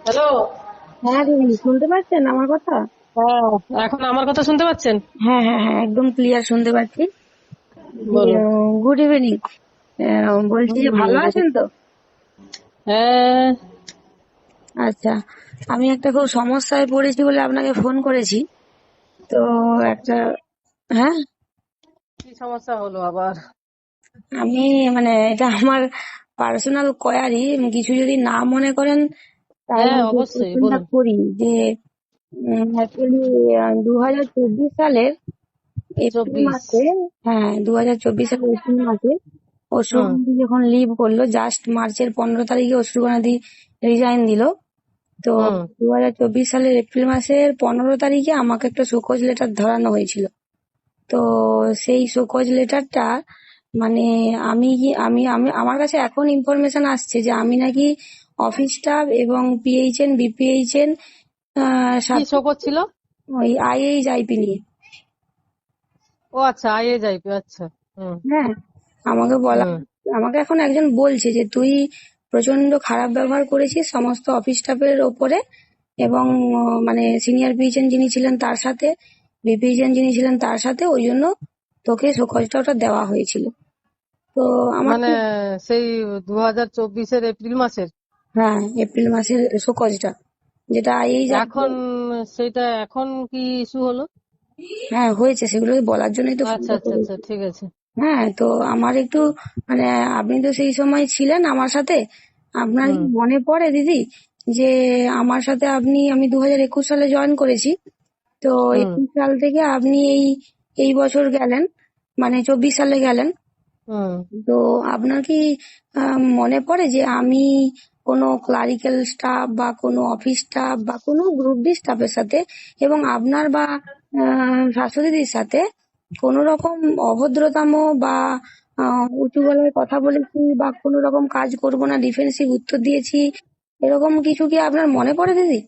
Hello. হ্যাঁ দিদি, শুনতে পাচ্ছেন আমার কথা? হ্যাঁ, এখন আমার কথা শুনতে পাচ্ছেন? হ্যাঁ হ্যাঁ হ্যাঁ, একদম ক্লিয়ার শুনতে পাচ্ছি। যে বলুন। Good evening. বলছি যে ভালো গুড। আছেন তো? হ্যাঁ। আচ্ছা, আমি একটা খুব সমস্যায় পড়েছি বলে আপনাকে ফোন করেছি। তো একটা, হ্যাঁ, কি সমস্যা হলো আবার? আমি মানে এটা আমার পার্সোনাল কোয়ারি, কিছু যদি না মনে করেন তাহলে হ্যাঁ, আমি অবশ্যই কোশ্চেনটা বলুন। করি। যে অ্যাকচুয়ালি 2024 সালের এপ্রিল 24। মাসে, হ্যাঁ 2024 সালের এপ্রিল মাসে হুম। অশ্রুকান্তি যখন লিভ করলো, জাস্ট মার্চের 15 তারিখে অশ্রুকান্তি রিজাইন দিল। তো হুম। 2024 সালের এপ্রিল মাসের 15 তারিখে আমাকে একটা শোকজ লেটার ধরানো হয়েছিল। তো সেই শোকজ লেটারটা মানে আমি কি আমি আমি আমার কাছে এখন ইনফরমেশন আসছে যে আমি নাকি অফিস স্টাফ এবং পিএইচএন বিপিএইচএন কি সাথে শো করছিল? ওই আইএইচআইপি নিয়ে, ও আচ্ছা, আইএ যাইপি, আচ্ছা। হুম। হ্যাঁ, আমাকে বলা, হুম। আমাকে এখন একজন বলছে যে তুই প্রচন্ড খারাপ ব্যবহার করেছিস সমস্ত অফিস স্টাফের ওপরে, এবং মানে সিনিয়র পিএইচএন যিনি ছিলেন তার সাথে, বিপিএইচএন যিনি ছিলেন তার সাথে, ওই জন্য তোকে শোকজটা ওটা দেওয়া হয়েছিল। তো আমার মানে খুব, সেই 2024-এর এপ্রিল মাসের? হ্যাঁ এপ্রিল মাসের শোকজটা, যেটা আইএইচআইপি, এখন সেটা এখন কি ইস্যু হলো? হ্যাঁ হয়েছে, সেগুলো বলার জন্যই তো আচ্ছা ফোনটা আচ্ছা আচ্ছা, করেছি। ঠিক আছে। হ্যাঁ, তো আমার একটু মানে আপনি তো সেই সময় ছিলেন আমার সাথে, আপনার কি হুম। মনে পড়ে দিদি যে আমার সাথে আমি 2021 সালে জয়েন করেছি। তো হুম। 21 সাল থেকে আপনি এই এই বছর গেলেন, মানে 24 সালে গেলেন। হুম। তো আপনার কি মনে পড়ে যে আমি কোনো ক্লারিক্যাল স্টাফ বা কোনো অফিস স্টাফ বা কোনো গ্রুপ ডি স্টাফের সাথে, এবং আপনার বা শাশুড়ির সাথে কোনো রকম অভদ্রতাম বা উঁচু গলায় কথা বলেছি বা কোনো রকম কাজ করব না ডিফেন্সিভ উত্তর দিয়েছি, এরকম কিছু কি আপনার মনে পড়ে দিদি?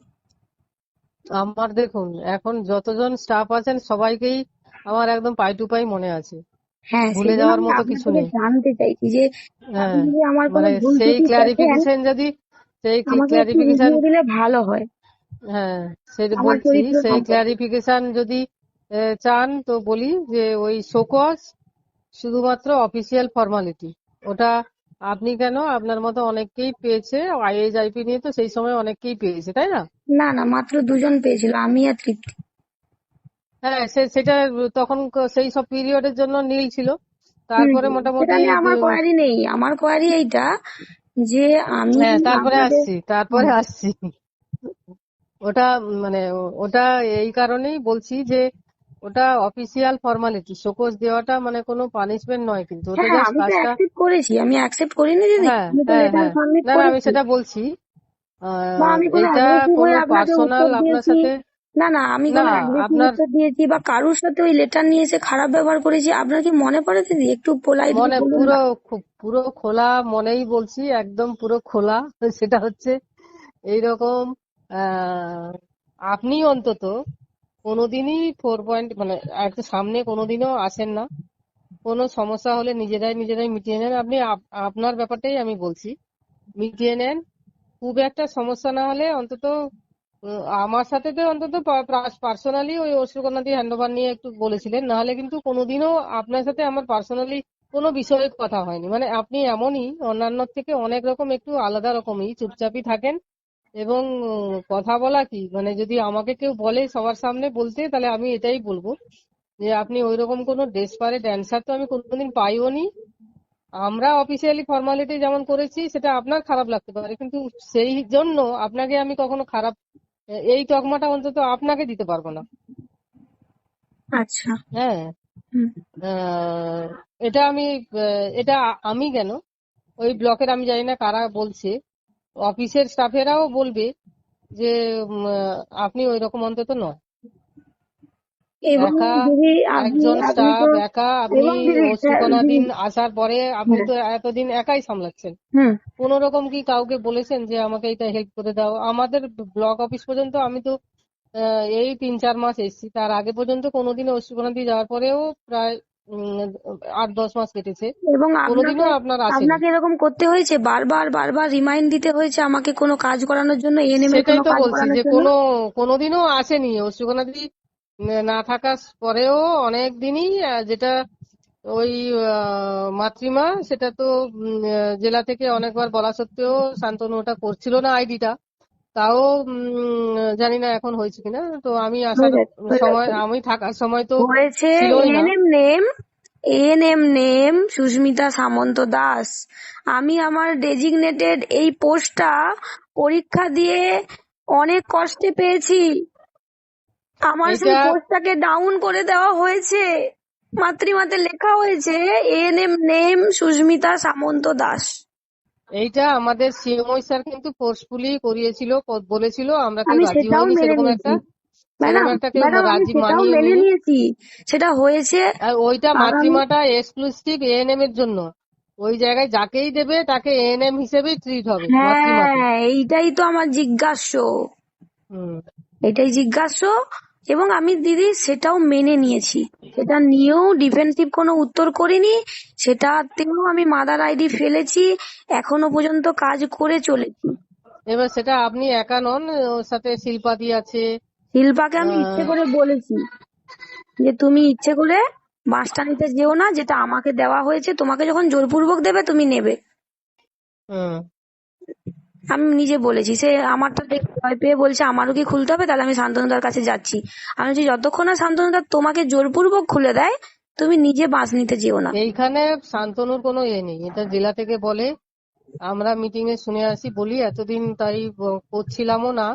আমার দেখুন, এখন যতজন স্টাফ আছেন সবাইকেই আমার একদম পাই টু পাই মনে আছে। হ্যাঁ, ভুলে সেজন্য যাওয়ার আমি মতো আপনার কিছু থেকে নেই। জানতে চাইছি যে আপনি হ্যাঁ, যদি আমার কোনো মানে ভুল সেই ত্রুটি দেখেন ক্লারিফিকেশন যদি, সেই আমাকে একটু ক্লারিফিকেশন, বুঝিয়ে দিলে ভালো হয়। হ্যাঁ, সেটা আমার বলছি। চরিত্র সেই সম্পর্কে। ক্লারিফিকেশন যদি চান তো বলি যে ওই শোকজ শুধুমাত্র অফিসিয়াল ফর্মালিটি। ওটা আপনি কেন, আপনার মতো অনেককেই পেয়েছে। আইএইচআইপি নিয়ে তো সেই সময় অনেককেই পেয়েছে, তাই না? না না, মাত্র দুজন পেয়েছিল, আমি আর তৃপ্তি। হ্যাঁ, সেটা তখন সেই সব পিরিয়ডের জন্য নীল ছিল। হুম তারপরে হুম, সেটা মোটামুটি নিয়ে আমার কোয়ারি নেই, আমার কোয়ারি এইটা যে আমি হ্যাঁ, তারপরে আপনাদের, আসছি, তারপরে হ্যাঁ, আসছি। ওটা মানে ওটা এই কারণেই বলছি যে ওটা অফিসিয়াল ফর্মালিটি। শোকজ দেওয়াটা মানে কোনো পানিশমেন্ট নয়, কিন্তু ওটা হ্যাঁ জাস্ট আমি তো কাজটা। অ্যাকসেপ্ট করেছি, আমি অ্যাকসেপ্ট করিনি দিদি, হ্যাঁ আমি তো হ্যাঁ লেটার হ্যাঁ। সাবমিট না না, আমি করেছি। সেটা বলছি। বা আমি কোনো এইটা অ্যাগ্রেসিভ কোনো হয়ে আপনাকে পার্সোনাল উত্তর আপনার দিয়েছি? সাথে। না না, আমি না, কোনো অ্যাগ্রেসিভ আপনার উত্তর দিয়েছি বা কারুর সাথে ওই লেটার নিয়ে এসে খারাপ ব্যবহার করেছি আপনার কি মনে পড়ে দিদি? একটু পোলাইটলি মনে বলুন পুরো না। পুরো খোলা মনেই বলছি, একদম পুরো খোলা। সেটা হচ্ছে এইরকম। আহ, আপনি অন্তত কোনোদিনই 4 পয়েন্ট মানে একটু সামনে কোনোদিনও আসেন না। কোনো সমস্যা হলে নিজেরাই নিজেরাই মিটিয়ে নেন। আপনি আপনার ব্যাপারটাই আমি বলছি, মিটিয়ে নেন। খুব একটা সমস্যা না হলে অন্তত আমার সাথে তো অন্তত পার্সোনালি ওই অশ্রুকন্যা দিয়ে হ্যান্ডওভার নিয়ে একটু বলেছিলেন, না হলে কিন্তু কোনোদিনও আপনার সাথে আমার পার্সোনালি কোনো বিষয়ে কথা হয়নি। মানে আপনি এমনই, অন্যান্য থেকে অনেক রকম একটু আলাদা রকমই চুপচাপই থাকেন। এবং কথা বলা কি, মানে যদি আমাকে কেউ বলে সবার সামনে বলতে, তাহলে আমি এটাই বলবো যে আপনি ওইরকম কোনো ডেসপারেট অ্যান্সার তো আমি কোনোদিন পাইও নি। আমরা অফিসিয়ালি ফর্মালিটি যেমন করেছি সেটা আপনার খারাপ লাগতে পারে, কিন্তু সেই জন্য আপনাকে আমি কখনো খারাপ এই তকমাটা অন্তত আপনাকে দিতে পারবো না। আচ্ছা। হ্যাঁ। হুম। আহ, এটা আমি এটা আমি কেন, ওই ব্লকের আমি জানি না কারা বলছে, অফিসের স্টাফেরাও বলবে যে আপনি ওই রকম অন্তত নয়। এবং একা দিদি আপনি একজন আপনি তো, স্টাফ একা আপনি এবং দিদি অশ্রুকণা দিদি, দিন আসার পরে আপনি হ্যাঁ, তো এতদিন একাই সামলাচ্ছেন। হুম, কোন রকম কি কাউকে বলেছেন যে আমাকে এটা হেল্প করে দাও? আমাদের ব্লক অফিস পর্যন্ত আমি তো এই 3-4 মাস এসেছি, তার আগে পর্যন্ত কোনোদিনও অশ্রুকণা দিয়ে যাওয়ার পরেও প্রায় উম, 8-10 মাস কেটেছে, এবং কোনোদিনও আপনার আসেনি। আপনাকে এরকম করতে হয়েছে, বারবার বারবার রিমাইন্ড দিতে হয়েছে আমাকে কোনো কাজ করানোর জন্য, এএনএম এর সেটাই কোনো তো কাজ বলছি করানোর যে জন্য? কোনোদিনও আসেনি ও সুগনাদি না থাকার পরেও অনেক দিনই, যেটা ওই মাতৃমা, সেটা তো জেলা থেকে অনেকবার বলা সত্ত্বেও শান্তনু ওটা করছিল না আইডিটা। তাও জানি না এখন হয়েছে কিনা। তো আমি হয়ে আসার গেছে, হয়ে সময়, গেছে। আমি থাকার সময় তো হয়েছে। ছিলই না। এএনএম নেম সুস্মিতা সামন্ত দাস। আমি আমার ডেজিগনেটেড এই পোস্টটা পরীক্ষা দিয়ে অনেক কষ্টে পেয়েছি। আমার সেই এইটা পোস্টটাকে ডাউন করে দেওয়া হয়েছে। মাতৃমাতে লেখা হয়েছে এএনএম নেম সুস্মিতা সামন্ত দাস। এইটা আমাদের সিএমওই স্যার কিন্তু ফোর্সফুলি করিয়েছিল, বলেছিল, আমরা কেউ আমি রাজি সেটাও হইনি, মেনে নিয়েছি। সেরকম ম্যাডাম, একটা কেউ ম্যাডাম আমি রাজি সেটাও মানিয়ে মেনে নিনি। নিয়েছি। সেটা হয়েছে আর ওইটা আগামী। মাতৃমাটা এক্সক্লুসিভ এএনএম এর জন্য, ওই জায়গায় যাকেই দেবে তাকে এএনএম হিসেবেই ট্রিট হবে মাতৃমাতে। হ্যাঁ, এইটাই তো আমার জিজ্ঞাস্য। হুম। এটাই জিজ্ঞাস্য। এবং আমি দিদি সেটাও মেনে নিয়েছি। সেটা নিয়েও ডিফেন্সিভ কোনো উত্তর করিনি। সেটাতেও আমি মাদার আইডি ফেলেছি। এখনো পর্যন্ত কাজ করে চলেছি। এবার সেটা আপনি একা নন, ওর সাথে শিল্পাদি আছে। শিল্পাকে আমি ইচ্ছে আহ, করে বলেছি যে তুমি ইচ্ছে করে বাসটা নিতে যেও না, যেটা আমাকে দেওয়া হয়েছে। তোমাকে যখন জোরপূর্বক দেবে তুমি নেবে। হুম আমি নিজে বলেছি। সে আমারটা দেখে ভয় পেয়ে বলছে আমারও কি খুলতে হবে, তাহলে আমি শান্তনুদার কাছে যাচ্ছি। আমি বলছি যতক্ষণ না শান্তনুদা তোমাকে জোরপূর্বক খুলে দেয় তুমি নিজে বাস নিতে যেও না। এইখানে শান্তনুর কোনো নেই, এটা জেলা থেকে বলে। আমরা মিটিং এ শুনে আসি, বলি এতদিন তাই করছিলামও না,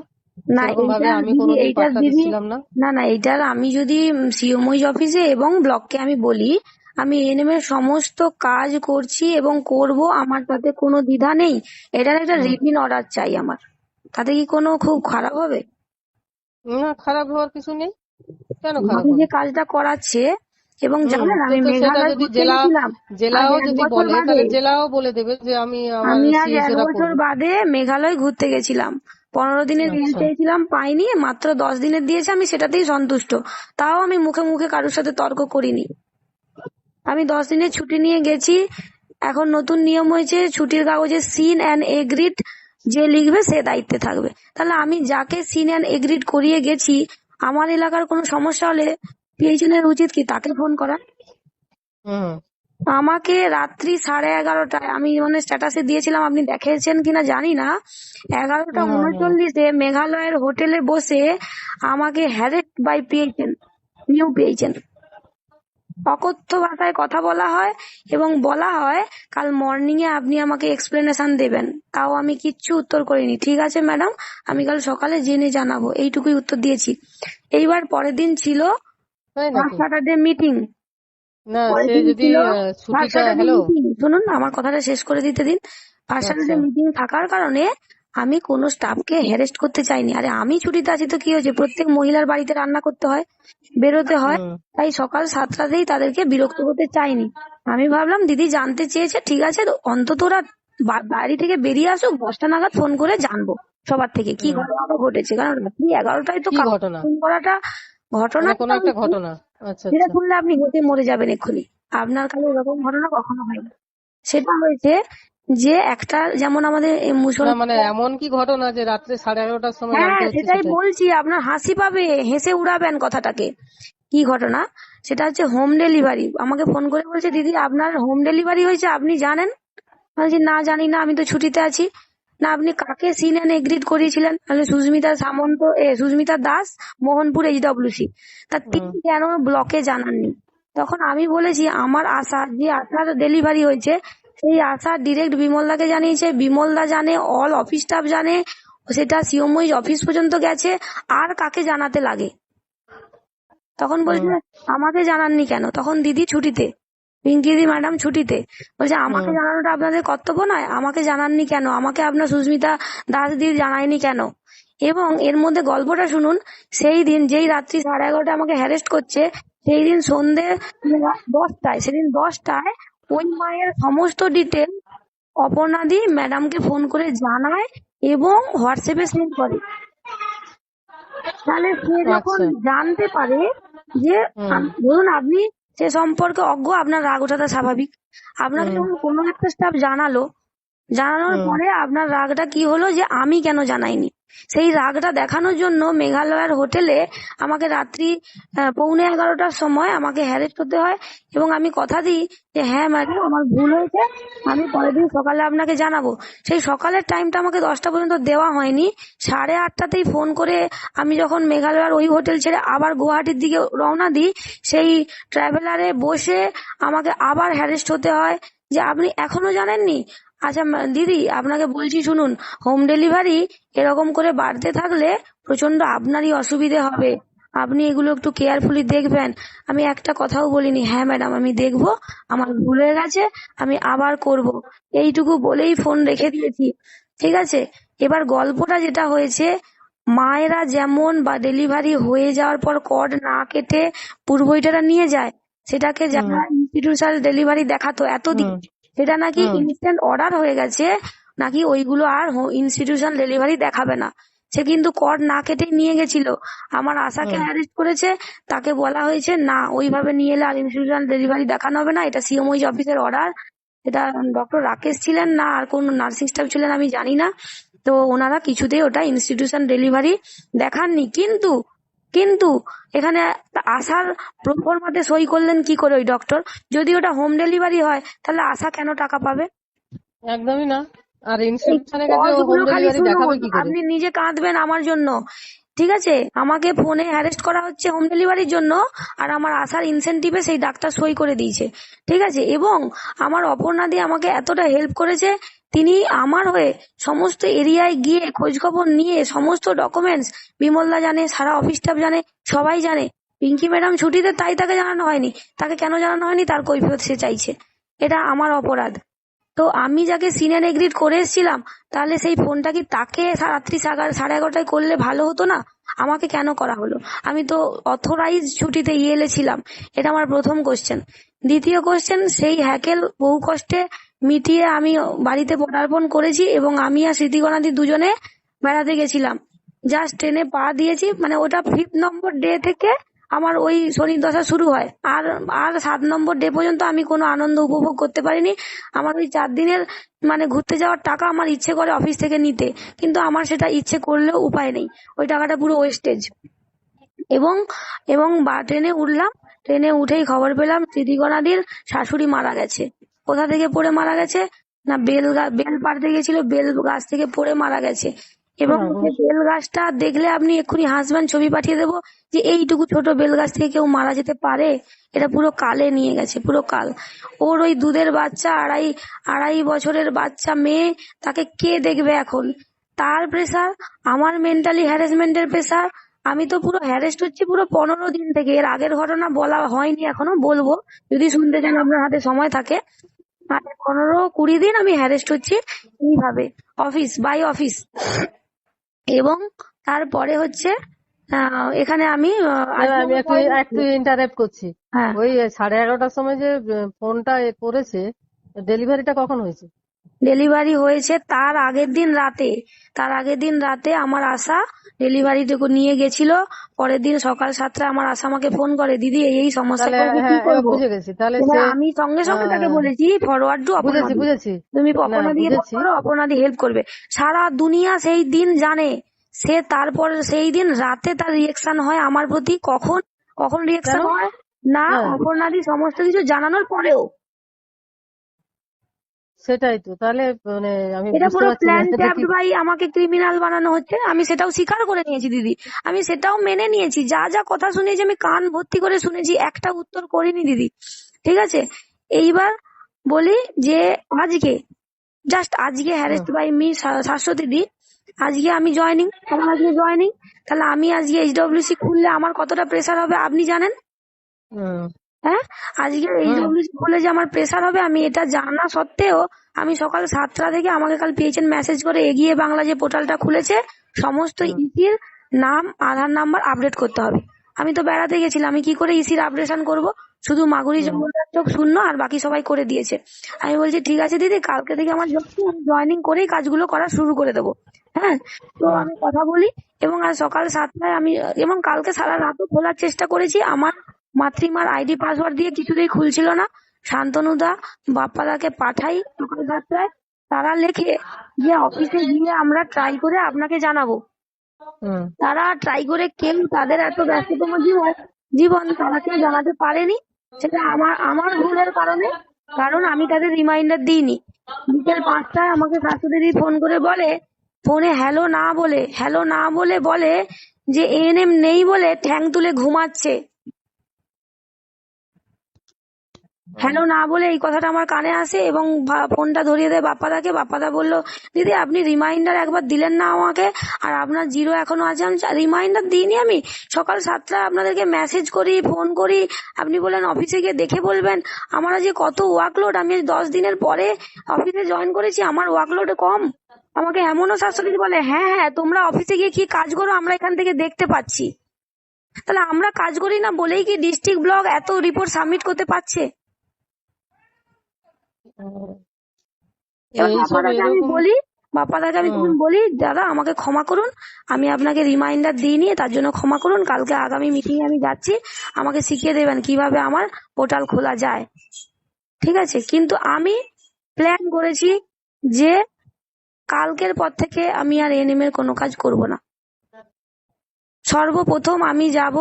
না সেরকম ভাবে এইটার আমি দিদি, কোনোদিন এইটার পাত্তা দিদি, দিচ্ছিলাম না। না না, এইটার আমি যদি সিএমওই অফিসে এবং ব্লককে আমি বলি আমি এএনএম এর সমস্ত কাজ করছি এবং করব, আমার তাতে কোনো দ্বিধা নেই। এটার একটা হুম। রিটিন অর্ডার চাই আমার। তাতে কি কোনো খুব খারাপ হবে? না, খারাপ হওয়ার কিছু নেই, কেন খারাপ আমি যে হবে? কাজটা করাচ্ছে, এবং জানেন তো আমি তো সেটা মেঘালয় যদি ঘুরতে গেছিলাম আজ জেলাও এক যদি বছর বলে, বাদে। তাহলে জেলাও বলে দেবে যে আমি আমার আমি আজ সিএস এক এরা বছর করবে। বাদে মেঘালয় ঘুরতে গেছিলাম। 15 দিনের রিল আচ্ছা। চেয়েছিলাম, পাইনি। মাত্র 10 দিনের দিয়েছে, আমি সেটাতেই সন্তুষ্ট। তাও আমি মুখে মুখে কারোর সাথে তর্ক করিনি। আমি 10 দিনের ছুটি নিয়ে গেছি। এখন নতুন নিয়ম হয়েছে ছুটির কাগজে সিন অ্যান্ড এগ্রিড যে লিখবে সে দায়িত্বে থাকবে। তাহলে আমি যাকে সিন অ্যান্ড এগ্রিড করিয়ে গেছি, আমার এলাকার কোনো সমস্যা হলে পিএইচএন এর উচিত কি তাকে ফোন করা? হুম আমাকে রাত্রি 11:30টায়, আমি মানে স্ট্যাটাসে দিয়েছিলাম, আপনি দেখেছেন কিনা জানি না, এগারোটা হুম হুম উনচল্লিশে মেঘালয়ের হোটেলে বসে আমাকে harassed by PHN, new PHN. অকথ্য ভাষায় কথা বলা হয় এবং বলা হয় কাল মর্নিং এ আপনি আমাকে এক্সপ্লেনেশন দেবেন। তাও আমি কিচ্ছু উত্তর করিনি। ঠিক আছে ম্যাডাম, আমি কাল সকালে জেনে জানাবো, এইটুকুই উত্তর দিয়েছি। এইবার পরের দিন ছিল তাই ফার্স্ট নাকি? Saturday meeting. না, পরের সে দিন যদি ছিল ফার্স্ট ছুটিটা, স্যাটারডে হ্যালো। মিটিং। শুনুন, আমার কথাটা শেষ করে দিতে দিন। ফার্স্ট আচ্ছা। স্যাটারডে মিটিং থাকার কারণে আমি কোনো স্টাফকে হ্যারেস্ট করতে চাইনি। আরে আমি ছুটিতে আছি তো কি হয়েছে, প্রত্যেক মহিলার বাড়িতে রান্না করতে হয়, বেরোতে হয়। হুম তাই সকাল 7টাতেই তাদেরকে বিরক্ত করতে চাইনি। আমি ভাবলাম দিদি জানতে চেয়েছে, ঠিক আছে, তো অন্তত ওরা বাড়ি থেকে বেরিয়ে আসুক, 10টা নাগাদ ফোন করে জানবো সবার থেকে কি হুম। ঘটনা ঘটেছে। কারণ রাত্রি 11টায় তো কি কাউকে ঘটনা? ফোন করাটা, ঘটনা মানে কোনো যেটা একটা হয়েছে ঘটনা? আচ্ছা যেটা আচ্ছা। শুনলে আপনি হেঁটে মরে যাবেন এক্ষুনি। আপনার কাছে এরকম ঘটনা কখনো হয়নি। সেটা হয়েছে যে একটা, যেমন আমাদের এই না মানে মুসলমান। এমন কি ঘটনা যে রাত্রে 11:30টার সময় হ্যাঁ, জানতে হচ্ছে সেটাই সেটা? বলছি, আপনার হাসি পাবে, হেসে উড়াবেন কথাটাকে। কি ঘটনা? সেটা হচ্ছে হোম ডেলিভারি। আমাকে ফোন করে বলছে দিদি আপনার হোম ডেলিভারি হয়েছে, আপনি জানেন? আমি বলছি না জানি না, আমি তো ছুটিতে আছি। না আপনি কাকে সিন এন্ড এগ্রিড করিয়েছিলেন? তাহলে সুস্মিতা সামন্ত, সুস্মিতা দাস, মোহনপুর এইচডব্লিউসি। তা হুম তিনি কেন ব্লকে জানাননি? তখন আমি বলেছি আমার আশা, যে আশার ডেলিভারি হয়েছে সেই আশা ডিরেক্ট বিমলদাকে জানিয়েছে, বিমলদা জানে, অল অফিস স্টাফ জানে, সেটা সিওমই অফিস পর্যন্ত গেছে। আর কাকে জানাতে লাগে? তখন হুম বলছে আমাকে জানাননি কেন? তখন দিদি ছুটিতে, পিঙ্কি দি ম্যাডাম ছুটিতে। বলছে আমাকে হুম জানানোটা আপনাদের কর্তব্য নয়? আমাকে জানাননি কেন? আমাকে আপনার সুস্মিতা দাস দি জানায়নি কেন? এবং এর মধ্যে গল্পটা শুনুন। সেই দিন যেই রাত্রি 11:30টায় আমাকে হ্যারেস্ট করছে, সেই দিন সন্ধে 10টায়, সেদিন 10টায় ওই মায়ের সমস্ত ডিটেল অপর্ণাদি ম্যাডামকে ফোন করে জানায় এবং হোয়াটসঅ্যাপে সেন্ড করে। তাহলে সে যখন আচ্ছা। জানতে পারে যে হুম ধরুন আপনি সে সম্পর্কে অজ্ঞ, আপনার রাগ ওঠাটা স্বাভাবিক। আপনাকে হুম যখন কোনো একটা স্টাফ জানানোর হুম পরে আপনার রাগটা কি হলো যে আমি কেন জানাইনি, সেই রাগটা দেখানোর জন্য মেঘালয়ার হোটেলে আমাকে রাত্রি 11:45টার সময় আমাকে হ্যারেস্ট হতে হয়। এবং আমি কথা দিই যে হ্যাঁ ম্যাডাম, আমার ভুল হয়েছে, আমি পরের দিন সকালে আপনাকে জানাবো। সেই সকালের টাইমটা আমাকে 10টা পর্যন্ত দেওয়া হয়নি। 8:30তেই ফোন করে আমি যখন মেঘালয়ার ওই হোটেল ছেড়ে আবার গুয়াহাটির দিকে রওনা দিই, সেই ট্রাভেলারে বসে আমাকে আবার হ্যারেস্ট হতে হয় যে আপনি এখনো জানেননি। আচ্ছা দিদি, আপনাকে বলছি শুনুন, হোম ডেলিভারি এরকম করে বাড়তে থাকলে প্রচন্ড আপনারই অসুবিধে হবে, আপনি এগুলো একটু কেয়ারফুলি দেখবেন। আমি একটা কথাও বলিনি, হ্যাঁ ম্যাডাম আমি দেখবো, আমার ভুল হয়ে গেছে, আমি আবার করব, এইটুকু বলেই ফোন রেখে দিয়েছি। ঠিক আছে, এবার গল্পটা যেটা হয়েছে, মায়েরা যেমন বা ডেলিভারি হয়ে যাওয়ার পর কর্ড না কেটে পূর্বইটারা নিয়ে যায়, সেটাকে হুম যারা ইনস্টিটিউশনাল ডেলিভারি দেখাতো এতদিন, হুম সেটা নাকি হুম ইনস্ট্যান্ট অর্ডার হয়ে গেছে, নাকি ওইগুলো আর ইনস্টিটিউশনাল ডেলিভারি দেখাবে না। সে কিন্তু কর্ড না কেটেই নিয়ে গেছিল। আমার আশাকে হুম অ্যারেস্ট করেছে, তাকে বলা হয়েছে না ওইভাবে নিয়ে এলে আর ইনস্টিটিউশনাল ডেলিভারি দেখানো হবে না, এটা সিএমওইচ অফিসের অর্ডার। এটা ডক্টর রাকেশ ছিলেন না আর কোন নার্সিং স্টাফ ছিলেন আমি জানি না, তো ওনারা কিছুতেই ওটা ইনস্টিটিউশন ডেলিভারি দেখাননি। কিন্তু কিন্তু এখানে আশার প্রোফর্মাতে সই করলেন কি করে ওই ডক্টর? যদি ওটা হোম ডেলিভারি হয় তাহলে আশা কেন টাকা পাবে? একদমই না। আর এই ইনস্টিটিউশনের কাছে ও হোম কজগুলো খালি ডেলিভারি দেখাবে শুনুন, কি করে? আপনি নিজে কাঁদবেন আমার জন্য। ঠিক আছে, আমাকে ফোনে হ্যারেস্ট করা হচ্ছে হোম ডেলিভারির জন্য, আর আমার আসার ইনসেনটিভে সেই ডাক্তার সই করে দিয়েছে। ঠিক আছে, এবং আমার অপর্ণাদি আমাকে এতটা হেল্প করেছে, তিনি আমার হয়ে সমস্ত এরিয়ায় গিয়ে খোঁজ খবর নিয়ে সমস্ত ডকুমেন্টস, বিমলদা জানে, সারা অফিস স্টাফ জানে, সবাই জানে। পিঙ্কি ম্যাডাম ছুটিতে, তাই তাকে জানানো হয়নি। তাকে কেন জানানো হয়নি তার কৈফিয়ত সে চাইছে। এটা আমার অপরাধ। তো আমি যাকে সিনিয়র এগ্রিড করে এসেছিলাম, তাহলে সেই ফোনটা কি তাকে রাত্রি 11:30টায় করলে ভালো হতো না? আমাকে কেন করা হলো? আমি তো অথরাইজ ছুটিতে ইয়েলে ছিলাম। এটা আমার প্রথম কোশ্চেন। দ্বিতীয় কোশ্চেন, সেই হ্যাকেল বহু কষ্টে মিটিয়ে আমি বাড়িতে পদার্পণ করেছি, এবং আমি আর স্মৃতিগণাদি দুজনে বেড়াতে গেছিলাম। জাস্ট ট্রেনে পা দিয়েছি, মানে ওটা 5th নম্বর ডে থেকে আমার ওই শনির দশা শুরু হয়, আর আর 7 নম্বর ডে পর্যন্ত আমি কোনো আনন্দ উপভোগ করতে পারিনি। আমার ওই 4 দিনের মানে ঘুরতে যাওয়ার টাকা আমার ইচ্ছে করে অফিস থেকে নিতে, কিন্তু আমার সেটা ইচ্ছে করলেও উপায় নেই, ওই টাকাটা পুরো ওয়েস্টেজ। এবং এবং ট্রেনে উঠলাম, ট্রেনে উঠেই খবর পেলাম স্মৃতিগণাদির শাশুড়ি মারা গেছে। কোথা থেকে পড়ে মারা গেছে? না, বেল পাড়তে গেছিল, বেল গাছ থেকে পড়ে মারা গেছে। এবং হ্যাঁ সেই বেল গাছটা দেখলে আপনি এক্ষুনি হাসবেন, ছবি পাঠিয়ে দেবো, যে এইটুকু ছোট বেল গাছ থেকে কেউ মারা যেতে পারে? এটা পুরো কালে নিয়ে গেছে, পুরো কাল। ওর ওই দুধের বাচ্চা, আড়াই আড়াই বছরের বাচ্চা মেয়ে, তাকে কে দেখবে এখন? তার প্রেসার, আমার মেন্টালি হ্যারাসমেন্টের প্রেসার। আমি তো পুরো হ্যারেস্ট হচ্ছি পুরো 15 দিন থেকে। এর আগের ঘটনা বলা হয়নি, এখনো বলবো যদি শুনতে চান, আপনার হাতে সময় থাকে। মানে 15-20 দিন আমি হ্যারেস্ট হচ্ছি এইভাবে, অফিস বাই অফিস। এবং তারপরে হচ্ছে এখানে আমি দাদা, আজকে আমি আমার একটু পরে একটু ইন্টারাপ্ট করছি। হ্যাঁ, ওই 11:30টার সময় যে ফোনটা করেছে, ডেলিভারিটা কখন হয়েছে? ডেলিভারি হয়েছে তার আগের দিন রাতে আমার আশা ডেলিভারিটুকু নিয়ে গেছিল। পরের দিন সকাল 7টায় আমার আশা আমাকে ফোন করে, দিদি এই এই সমস্যা তাহলে করবে, কি হ্যাঁ, এবার করবো? বুঝে গেছি তাহলে এবার সে আমি সঙ্গে সঙ্গে তাকে আহ, বলেছি ফরওয়ার্ড টু বুঝেছি অপর্ণাদি, বুঝেছি। তুমি না, অপর্ণাদি ফোন বুঝেছি। করো, অপর্ণাদি হেল্প করবে। সারা দুনিয়া সেই দিন জানে। সে তারপর সেই দিন রাতে তার রিয়েকশন হয় আমার প্রতি, কখন কখন কেন? রিয়েকশন হয় না, হ্যাঁ, অপর্ণাদি সমস্ত কিছু জানানোর পরেও। সেটাই তো তাহলে, মানে আমি এটা বুঝতে পুরো পারছি না প্ল্যান এটা কি। ট্যাপড বাই, আমাকে ক্রিমিনাল বানানো হচ্ছে, আমি সেটাও স্বীকার করে নিয়েছি দিদি। আমি সেটাও মেনে নিয়েছি, যা যা কথা শুনেছি আমি কান ভর্তি করে শুনেছি, একটা উত্তর করিনি দিদি। ঠিক আছে, এইবার বলি যে আজকে, জাস্ট আজকে হুম হ্যারেস্ট বাই মি শাশ্বতী দি, আজকে আমি জয়নিং, আমার আজকে জয়নিং। তাহলে আমি আজকে এইচডব্লিউসি খুললে আমার কতটা প্রেসার হবে আপনি জানেন? হুম হ্যাঁ, আজকে হুম এইচডব্লিউসি খুলে যে আমার প্রেসার হবে, আমি এটা জানা সত্ত্বেও আমি সকাল 7টা থেকে, আমাকে কাল পেয়েছেন মেসেজ করে, এগিয়ে বাংলা যে পোর্টালটা খুলেছে, সমস্ত হুম ইসির নাম, আধার নাম্বার আপডেট করতে হবে। আমি তো বেড়াতে গেছিলাম, আমি কি করে ইসির আপডেশন করব? শুধু মাগুরি হুম জঙ্গলের চোখ শূন্য, আর বাকি সবাই করে দিয়েছে। আমি বলছি ঠিক আছে দিদি, কালকে থেকে আমার জয়েনিং করেই কাজগুলো করা শুরু করে দেবো। হ্যাঁ, তো হুম আমি কথা বলি, এবং আজ সকাল 7টায় আমি, এবং কালকে সারা রাতও খোলার চেষ্টা করেছি। আমার মাতৃমার আইডি পাসওয়ার্ড দিয়ে কিছুতেই খুলছিল না। শান্তনুদা বাপ্পাদাকে পাঠাই সকাল 7টায়, তারা লেখে যে অফিসে গিয়ে আমরা ট্রাই করে আপনাকে জানাবো। হুম। তারা ট্রাই করে কেউ তাদের এত ব্যস্ততম জীবন তারা কেউ জানাতে পারেনি। সেটা আমার আমার ভুলের কারণে, কারণ আমি তাদের রিমাইন্ডার দিইনি। বিকেল 5টায় আমাকে শাশুড়ি ফোন করে বলে, ফোনে হ্যালো না বলে বলে যে এএনএম নেই বলে ঠ্যাং তুলে ঘুমাচ্ছে। হ্যালো না বলে এই কথাটা আমার কানে আসে এবং ফোনটা ধরিয়ে দেয় বাপ্পাদাকে। বাপ্পাদা বলল, দিদি আপনি রিমাইন্ডার একবার দিলেন না আমাকে, আর আপনার জিরো এখনো আছে। আমি রিমাইন্ডার দিইনি, আমি সকাল 7টায় আপনাদেরকে মেসেজ করি, ফোন করি, আপনি বললেন অফিসে গিয়ে দেখে বলবেন। আমার আজ কত ওয়ার্কলোড, আমি 10 দিনের পরে অফিসে জয়েন করেছি, আমার ওয়ার্কলোড কম। আমাকে এমনও শাশুড়ি বলে, হ্যাঁ হ্যাঁ তোমরা অফিসে গিয়ে কি কাজ করো আমরা এখান থেকে দেখতে পাচ্ছি। তাহলে আমরা কাজ করি না বলেই কি ডিস্ট্রিক্ট ব্লক এত রিপোর্ট সাবমিট করতে পারছে? এবার এইসব বাপ্পাদাকে আমি এরকম। বলি, বাপ্পাদাকে আমি তখন বলি, দাদা আমাকে ক্ষমা করুন, আমি আপনাকে রিমাইন্ডার দিইনি, তার জন্য ক্ষমা করুন। কালকে আগামী মিটিং এ আমি যাচ্ছি, আমাকে শিখিয়ে দেবেন কিভাবে আমার পোর্টাল খোলা যায়, ঠিক আছে? কিন্তু আমি প্ল্যান করেছি যে কালকের পর থেকে আমি আর এএনএম এর কোনো কাজ করব না। সর্বপ্রথম আমি যাব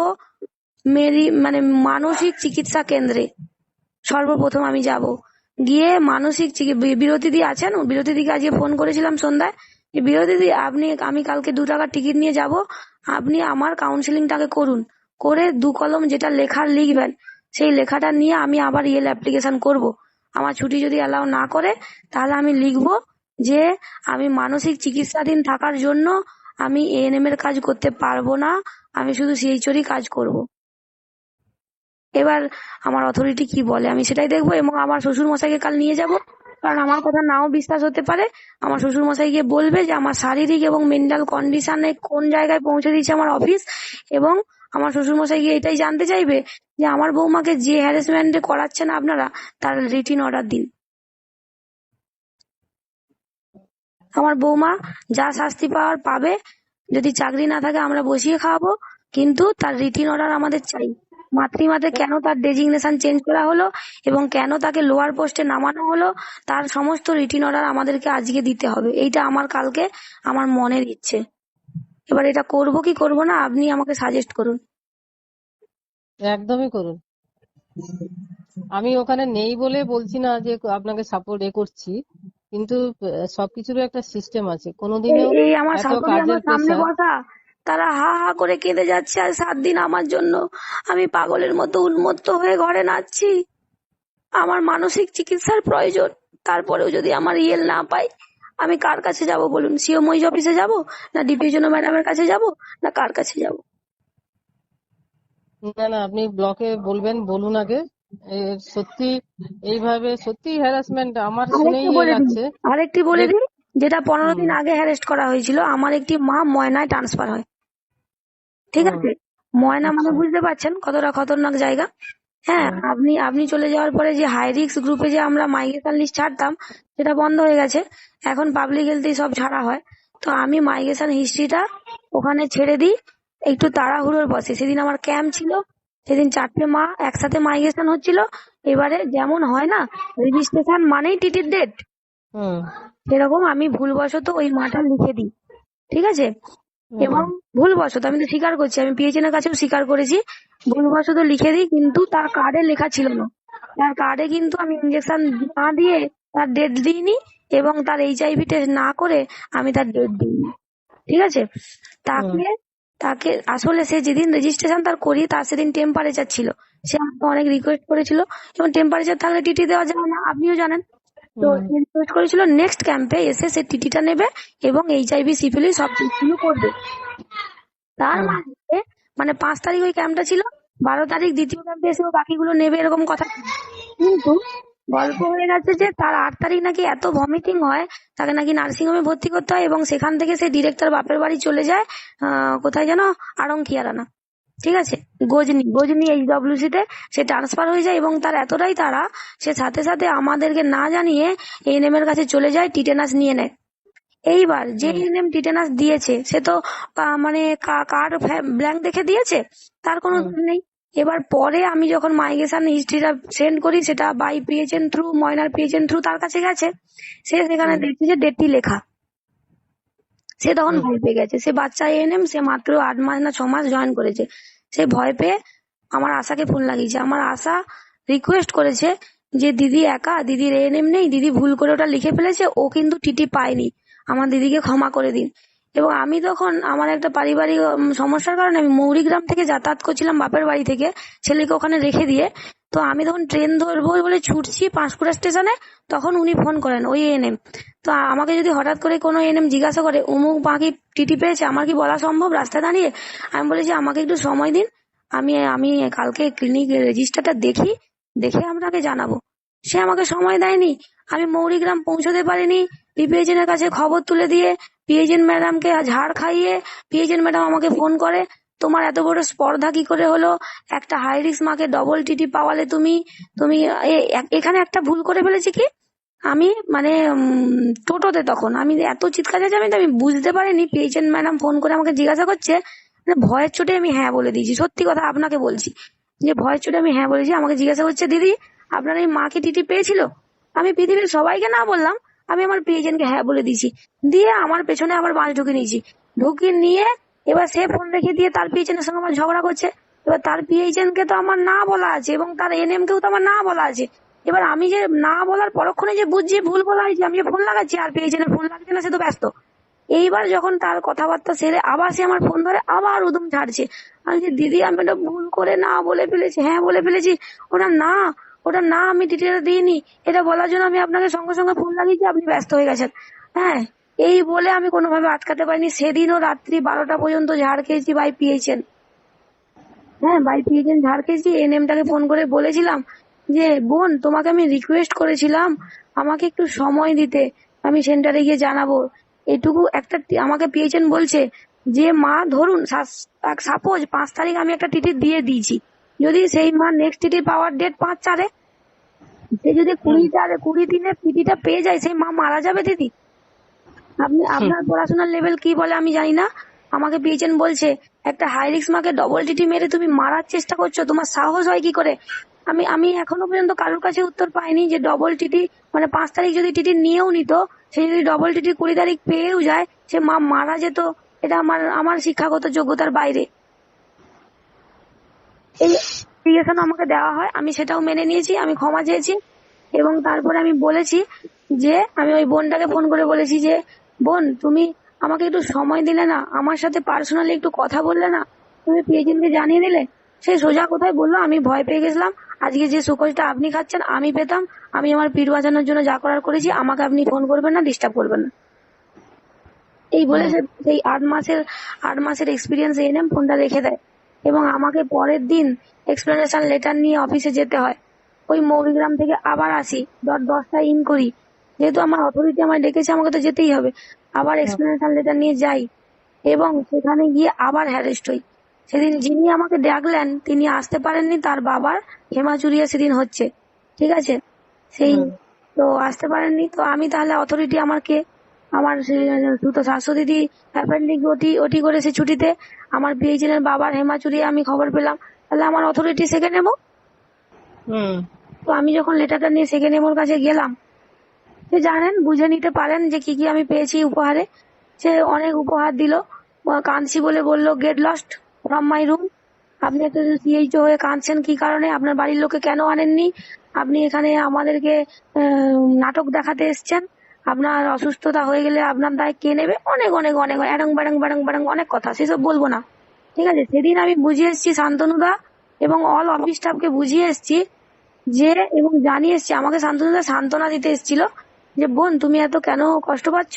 মানে মানসিক চিকিৎসা কেন্দ্রে। সর্বপ্রথম আমি যাব, গিয়ে মানসিক বিরতিদি আছেন, বিরতিদিকে আজকে ফোন করেছিলাম সন্ধ্যায় যে বিরতিদি আমি কালকে 2 টাকার টিকিট নিয়ে যাব, আপনি আমার কাউন্সিলিংটাকে করুন, করে 2 কলম যেটা লেখার লিখবেন সেই লেখাটা নিয়ে আমি আবার ইয়েল অ্যাপ্লিকেশন করব। আমার ছুটি যদি অ্যালাউ না করে তাহলে আমি লিখব যে আমি মানসিক চিকিৎসাধীন থাকার জন্য আমি এএনএম এর কাজ করতে পারবো না, আমি শুধু সিএইচওরই কাজ করব। এবার আমার অথরিটি কি বলে আমি সেটাই দেখবো, এবং আমার শ্বশুর মশাইকে কাল নিয়ে যাব, কারণ আমার কথা নাও বিশ্বাস হতে পারে। আমার শ্বশুর মশাই গিয়ে বলবে যে আমার শারীরিক এবং মেন্টাল কন্ডিশনে কোন জায়গায় পৌঁছে দিচ্ছে আমার অফিস, এবং আমার শ্বশুর মশাই গিয়ে এটাই জানতে চাইবে যে আমার বৌমাকে যে হ্যারাসমেন্ট করাচ্ছেন আপনারা তার রিটিন অর্ডার দিন। আমার বৌমা যা শাস্তি পাওয়ার পাবে, যদি চাকরি না থাকে আমরা বসিয়ে খাওয়াবো, কিন্তু তার রিটিন অর্ডার আমাদের চাই। মাতৃমাতে কেন তার ডেজিগনেশন চেঞ্জ করা হলো এবং কেন তাকে লোয়ার পোস্টে নামানো হলো তার সমস্ত রিটিন অর্ডার আমাদেরকে আজকে দিতে হবে। এইটা আমার কালকে আমার মনের ইচ্ছে। এবার এটা করব কি করব না আপনি আমাকে সাজেস্ট করুন। একদমই করুন। আমি ওখানে নেই বলে বলছি না যে আপনাকে সাপোর্ট করছি, কিন্তু সবকিছুরও একটা সিস্টেম আছে। কোনোদিনও এই আমার এত শাশুড়ি কাজের আমার সামনে প্রেসার। বসা, তারা হা হা করে কেঁদে যাচ্ছে আর 7 দিন আমার জন্য আমি পাগলের মতো উন্মত্ত হয়ে ঘরে নাচছি। আমার মানসিক চিকিৎসার প্রয়োজন, তারপরেও যদি আমার ইয়েল না পাই আমি কার কাছে যাব বলুন? সিও মইজ অফিসে যাব, না ডিপিজনো ম্যাডামের কাছে যাব, না কার কাছে যাব? না না, আপনি ব্লকে বলুন আগে। সত্যি এইভাবে সত্যি হ্যারাসমেন্ট আমার শুনেই লাগছে। আরেকটি বলে দিই, যেটা 15 হুম। দিন আগে হ্যারেস্ট করা হয়েছিল, আমার একটি মা ময়নায় ট্রান্সফার হয়, ঠিক হুম। আছে? ময়না মানে আচ্ছা। বুঝতে পারছেন কতটা খতরনাক জায়গা। হ্যাঁ, আপনি চলে যাওয়ার পরে যে হাই রিস্ক গ্রুপে যে আমরা মাইগ্রেশন লিস্ট ছাড়তাম সেটা বন্ধ হয়ে গেছে, এখন পাবলিক হেলথেই সব ছাড়া হয়। তো আমি মাইগ্রেশন হিস্ট্রিটা ওখানে ছেড়ে দিই একটু তাড়াহুড়োর বসে। সেদিন আমার ক্যাম্প ছিল, সেদিন 4টে মা একসাথে মাইগ্রেশন হচ্ছিল। এবারে যেমন হয় না রেজিস্ট্রেশন মানেই টিটির ডেট, হুম। সেরকম আমি ভুলবশত ওই মাটা লিখে দিই, ঠিক আছে? এবং ভুলবশত, আমি তো স্বীকার করছি, আমি পিএইচএন এর কাছেও স্বীকার করেছি, ভুলবশত লিখে দিই, কিন্তু তার কার্ডে লেখা ছিল না। তার কার্ডে কিন্তু আমি ইঞ্জেকশন না দিয়ে তার ডেট দিইনি, এবং তার এইচআইভি টেস্ট না করে আমি তার ডেট দিইনি, ঠিক আছে? তাকে তাকে আসলে সে যেদিন রেজিস্ট্রেশন তার করি তার সেদিন টেম্পারেচার ছিল, সে আমাকে অনেক রিকোয়েস্ট করেছিল, এবং টেম্পারেচার থাকলে টিটি দেওয়া যায় না, আপনিও জানেন। তো সে রিকোয়েস্ট করেছিল নেক্সট ক্যাম্পে এসে সে টিটিটা নেবে এবং এইচআইভি সিফিলিস সব টেস্টগুলো করবে। তার মাঝে মানে 5 তারিখ ওই ক্যাম্পটা ছিল, 12 তারিখ দ্বিতীয় ক্যাম্পে এসে ও বাকিগুলো নেবে এরকম কথা ছিল। কিন্তু গল্প হয়ে গেছে যে তার 8 তারিখ নাকি এত ভমিটিং হয়, তাকে নাকি নার্সিং হোমে ভর্তি করতে হয়, এবং সেখান থেকে সে ডিরেক্ট তার বাপের বাড়ি চলে যায়, কোথায় যেন আড়ংকিয়ারানা, ঠিক আছে? গজনি এইচডব্লিউসি তে সে ট্রান্সফার হয়ে যায়, এবং তার এতটাই তারা সে সাথে সাথে আমাদেরকে না জানিয়ে এএনএম এর কাছে চলে যায়, টিটেনাস নিয়ে নেয়। এইবার যে এএনএম টিটেনাস দিয়েছে সে তো মানে কার্ড ব্ল্যাঙ্ক দেখে দিয়েছে, তার কোনো দোষ নেই। এবার পরে আমি যখন মাইগ্রেশন হিস্ট্রিটা সেন্ড করি, সেটা বাই পিএইচএন থ্রু, ময়নার পিএইচএন থ্রু তার কাছে গেছে, সে সেখানে দেখছে যে ডেটটি লেখা। সে তখন ভয় পেয়ে গেছে। সে বাচ্চা এএনএম, সে মাত্র 8 মাস না 6 মাস জয়েন করেছে। সে ভয় পেয়ে আমার আশাকে ফোন লাগিয়েছে। আমার আশা রিকোয়েস্ট করেছে যে দিদি একা, দিদির এএনএম নেই, দিদি ভুল করে ওটা লিখে ফেলেছে, ও কিন্তু টিটি পায়নি, আমার দিদিকে ক্ষমা করে দিন। এবং আমি তখন আমার একটা পারিবারিক সমস্যার কারণে আমি মৌরিগ্রাম থেকে যাতায়াত করছিলাম বাপের বাড়ি থেকে, ছেলেকে ওখানে রেখে দিয়ে। তো আমি তখন ট্রেন ধরবো বলে ছুটছি পাঁশকুড়া স্টেশনে, তখন উনি ফোন করেন, ওই এএনএম। তো আমাকে যদি হঠাৎ করে কোনো এএনএম জিজ্ঞাসা করে অমুক মা কি টিটি পেয়েছে, আমার কি বলা সম্ভব রাস্তায় দাঁড়িয়ে? আমি বলেছি আমাকে একটু সময় দিন, আমি আমি কালকে ক্লিনিক রেজিস্টারটা দেখে আপনাকে জানাবো। সে আমাকে সময় দেয়নি। আমি মৌরিগ্রাম পৌঁছতে পারিনি, পিপিএইচএন এর কাছে খবর তুলে দিয়ে পিএইচএন ম্যাডামকে ঝাড় খাইয়ে পিএইচএন ম্যাডাম আমাকে ফোন করে, তোমার এত বড় স্পর্ধা কি করে হলো, একটা হাই রিস্ক মাকে ডবল টিটি পাওয়ালে তুমি তুমি এখানে একটা ভুল করে ফেলেছি কি, আমি মানে টোটোতে তখন আমি এত চিৎকার চেঁচামেচি আমি বুঝতে পারিনি। পিএইচএন ম্যাডাম ফোন করে আমাকে জিজ্ঞাসা করছে, মানে ভয়ের চোটে আমি হ্যাঁ বলে দিয়েছি, সত্যি কথা আপনাকে বলছি যে ভয়ের চোটে আমি হ্যাঁ বলেছি। আমাকে জিজ্ঞাসা করছে, দিদি আপনার এই মা কি টিটি পেয়েছিল? আমি পৃথিবীর সবাইকে না বললাম, আমি আমার পিএইচএন কে হ্যাঁ বলে দিয়েছি। দিয়ে আমার পেছনে আবার বাস ঢুকে নিয়েছি, ঢুকিয়ে নিয়ে এবার সে ফোন রেখে দিয়ে তার পিএইচএন এর সঙ্গে আমার ঝগড়া করছে। এবার তার পিএইচএন কে তো আমার না বলা আছে এবং তার এনএম কেও তো আমার না বলা আছে। এবার আমি যে না বলার পরক্ষণে যে বুঝছি ভুল বলা হয়েছে, আমি যে ফোন লাগাচ্ছি আর পিএইচএন এর ফোন লাগছে না, সে তো ব্যস্ত। এইবার যখন তার কথাবার্তা সেরে আবার সে আমার ফোন ধরে আবার উদুম ছাড়ছে। আমি যে দিদি আমি ওটা ভুল করে না বলে ফেলেছি, হ্যাঁ বলে ফেলেছি, ওটা না আমি ডিটেলটা দিইনি, এটা বলার জন্য আমি আপনাকে সঙ্গে সঙ্গে ফোন লাগিয়েছি, আপনি ব্যস্ত হয়ে গেছেন। হ্যাঁ, এই বলে আমি কোনোভাবে আটকাতে পারিনি। সেদিনও রাত্রি 12টা পর্যন্ত ঝাড় খেয়েছি বাই পিএইচএন। হ্যাঁ, বাই পিএইচএন ঝাড় খেয়েছি। এনএমটাকে ফোন করে বলেছিলাম যে বোন তোমাকে আমি রিকোয়েস্ট করেছিলাম আমাকে একটু সময় দিতে, আমি সেন্টারে গিয়ে জানাবো। এটুকু একটা আমাকে পিএইচএন বলছে যে মা ধরুন সাপোজ 5 তারিখ আমি একটা টিটি দিয়ে দিয়েছি, যদি সেই মা নেক্সট টিটি পাওয়ার ডেট 5/4, সে যদি 20 দিনে টিটিটা পেয়ে যায়, সেই মা মারা যাবে দিদি। আপনি আপনার পড়াশোনার লেভেল কি বলে আমি জানি না, আমাকে পিএইচএন বলছে একটা হাই রিস্ক মাকে ডবল টিটি মেরে তুমি মারার চেষ্টা করছো, তোমার সাহস হয় কি করে? আমি আমি এখনো পর্যন্ত কারোর কাছে উত্তর পাইনি যে ডবল টিটি মানে 5 তারিখ যদি টিটি নিয়েও নিত, সে যদি ডবল টিটি 20 তারিখ পেয়েও যায়, সে মা মারা যেত। এটা আমার আমার শিক্ষাগত যোগ্যতার বাইরে। এই এডুকেশন আমাকে দেওয়া হয়, আমি সেটাও মেনে নিয়েছি, আমি ক্ষমা চেয়েছি। এবং তারপরে আমি বলেছি যে আমি ওই বোনটাকে ফোন করে বলেছি যে বোন তুমি আমাকে একটু সময় দিলে না, আমার সাথে পার্সোনালি একটু কথা বললে না, তুমি পিএইচএন কে জানিয়ে দিলে। সে সোজা কোথায় বললো, আমি ভয় পেয়ে গেছিলাম, আজকে যে সুকোজটা আপনি খাচ্ছেন আমি পেতাম, আমি আমার পিঠ বাঁচানোর জন্য যা করার করেছি, আমাকে আপনি ফোন করবেন না, ডিস্টার্ব করবেন না। এই বলে সেই 8 মাসের এক্সপিরিয়েন্স এএনএম ফোনটা রেখে দেয়। এবং আমাকে পরের দিন এক্সপ্লেনেশন লেটার নিয়ে অফিসে যেতে হয়। ওই মৌরিগ্রাম থেকে আবার আসি, 10টায় ইন করি, যেহেতু আমার অথরিটি আমায় ডেকেছে আমাকে তো যেতেই হবে। আবার এক্সপ্লেনেশন লেটার নিয়ে যাই এবং সেখানে গিয়ে আবার হ্যারেস্ট হই। সেদিন যিনি আমাকে ডাকলেন তিনি আসতে পারেননি, তার বাবার হেমাচুরিয়া সেদিন হচ্ছে, ঠিক আছে, সেই তো আসতে পারেননি। তো আমি তাহলে অথরিটি আমার কে? আমার দুটো শাশুড়ি দিদি অ্যাপেন্ডিক্স ওটি করেছে ছুটিতে, আমার পিএইচএন এর বাবার হেমাচুরিয়া আমি খবর পেলাম, তাহলে আমার অথরিটি সেকেন্ড এমও। তো আমি যখন লেটারটা নিয়ে সেকেন্ড এমওর কাছে গেলাম, সে জানেন বুঝে নিতে পারেন যে কি কি আমি পেয়েছি উপহারে। সে অনেক উপহার দিল, কাঁদছি বলে বলল get lost from my room, আপনি এত সিএইচও হয়ে কাঁদছেন কি কারণে, আপনার বাড়ির লোকে কেন আনেননি, আপনি এখানে আমাদেরকে নাটক দেখাতে এসছেন, আপনার অসুস্থতা হয়ে গেলে আপনার দায় কে নেবে, অনেক অনেক অনেক অ্যাডং ব্যাডং ব্যাডং ব্যাডং অনেক কথা, সেসব বলবো না, ঠিক আছে। সেদিন আমি বুঝিয়ে এসেছি শান্তনুদা এবং অল অফিস স্টাফকে বুঝিয়ে এসেছি যে এবং জানিয়ে এসেছি, আমাকে শান্তনুদা সান্ত্বনা দিতে এসেছিল যে বোন তুমি এত কেন কষ্ট পাচ্ছ,